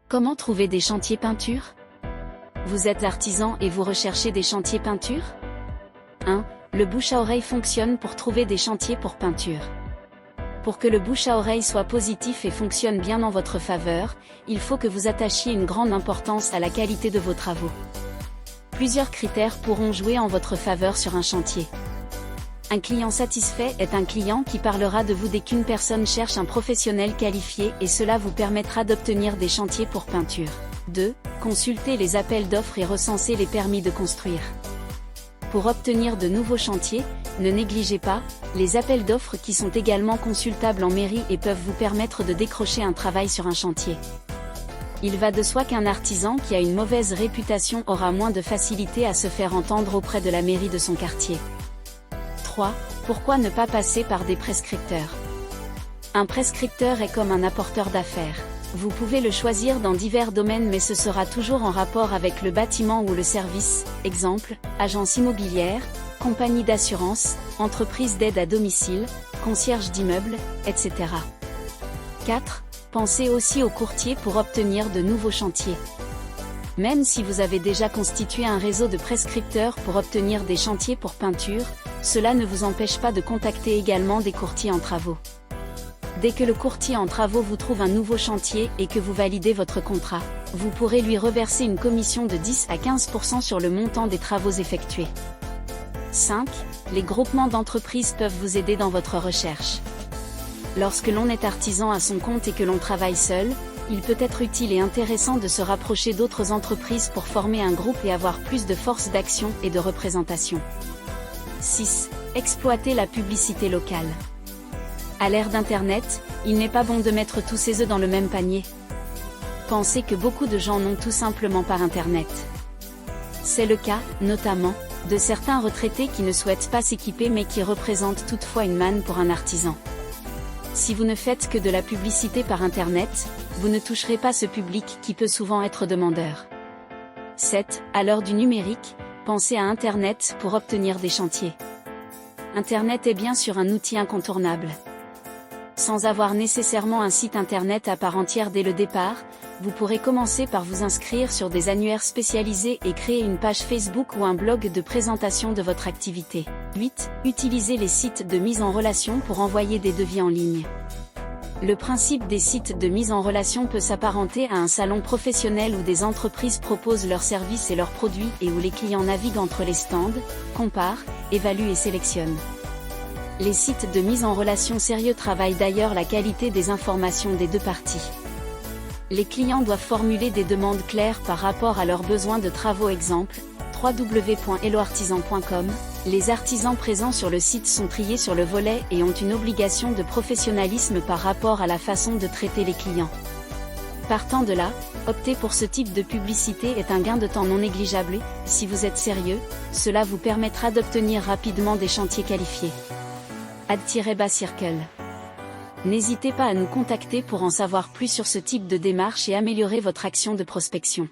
Comment trouver des chantiers peinture? Vous êtes artisan et vous recherchez des chantiers peinture? 1. Le bouche à oreille fonctionne pour trouver des chantiers pour peinture. Pour que le bouche à oreille soit positif et fonctionne bien en votre faveur, il faut que vous attachiez une grande importance à la qualité de vos travaux. Plusieurs critères pourront jouer en votre faveur sur un chantier. Un client satisfait est un client qui parlera de vous dès qu'une personne cherche un professionnel qualifié et cela vous permettra d'obtenir des chantiers pour peinture. 2. Consultez les appels d'offres et recensez les permis de construire. Pour obtenir de nouveaux chantiers, ne négligez pas les appels d'offres qui sont également consultables en mairie et peuvent vous permettre de décrocher un travail sur un chantier. Il va de soi qu'un artisan qui a une mauvaise réputation aura moins de facilité à se faire entendre auprès de la mairie de son quartier. 3. Pourquoi ne pas passer par des prescripteurs? Un prescripteur est comme un apporteur d'affaires. Vous pouvez le choisir dans divers domaines mais ce sera toujours en rapport avec le bâtiment ou le service, exemple, agence immobilière, compagnie d'assurance, entreprise d'aide à domicile, concierge d'immeuble, etc. 4. Pensez aussi aux courtiers pour obtenir de nouveaux chantiers. Même si vous avez déjà constitué un réseau de prescripteurs pour obtenir des chantiers pour peinture, cela ne vous empêche pas de contacter également des courtiers en travaux. Dès que le courtier en travaux vous trouve un nouveau chantier et que vous validez votre contrat, vous pourrez lui reverser une commission de 10 à 15% sur le montant des travaux effectués. 5. Les groupements d'entreprises peuvent vous aider dans votre recherche. Lorsque l'on est artisan à son compte et que l'on travaille seul, il peut être utile et intéressant de se rapprocher d'autres entreprises pour former un groupe et avoir plus de force d'action et de représentation. 6. Exploiter la publicité locale. À l'ère d'Internet, il n'est pas bon de mettre tous ses œufs dans le même panier. Pensez que beaucoup de gens n'ont tout simplement pas Internet. C'est le cas, notamment, de certains retraités qui ne souhaitent pas s'équiper mais qui représentent toutefois une manne pour un artisan. Si vous ne faites que de la publicité par Internet, vous ne toucherez pas ce public qui peut souvent être demandeur. 7. À l'heure du numérique, pensez à Internet pour obtenir des chantiers. Internet est bien sûr un outil incontournable. Sans avoir nécessairement un site Internet à part entière dès le départ, vous pourrez commencer par vous inscrire sur des annuaires spécialisés et créer une page Facebook ou un blog de présentation de votre activité. 8. Utilisez les sites de mise en relation pour envoyer des devis en ligne. Le principe des sites de mise en relation peut s'apparenter à un salon professionnel où des entreprises proposent leurs services et leurs produits et où les clients naviguent entre les stands, comparent, évaluent et sélectionnent. Les sites de mise en relation sérieux travaillent d'ailleurs la qualité des informations des deux parties. Les clients doivent formuler des demandes claires par rapport à leurs besoins de travaux. Exemple, www.helloartisan.com. Les artisans présents sur le site sont triés sur le volet et ont une obligation de professionnalisme par rapport à la façon de traiter les clients. Partant de là, opter pour ce type de publicité est un gain de temps non négligeable et, si vous êtes sérieux, cela vous permettra d'obtenir rapidement des chantiers qualifiés. Ad-Circle. N'hésitez pas à nous contacter pour en savoir plus sur ce type de démarche et améliorer votre action de prospection.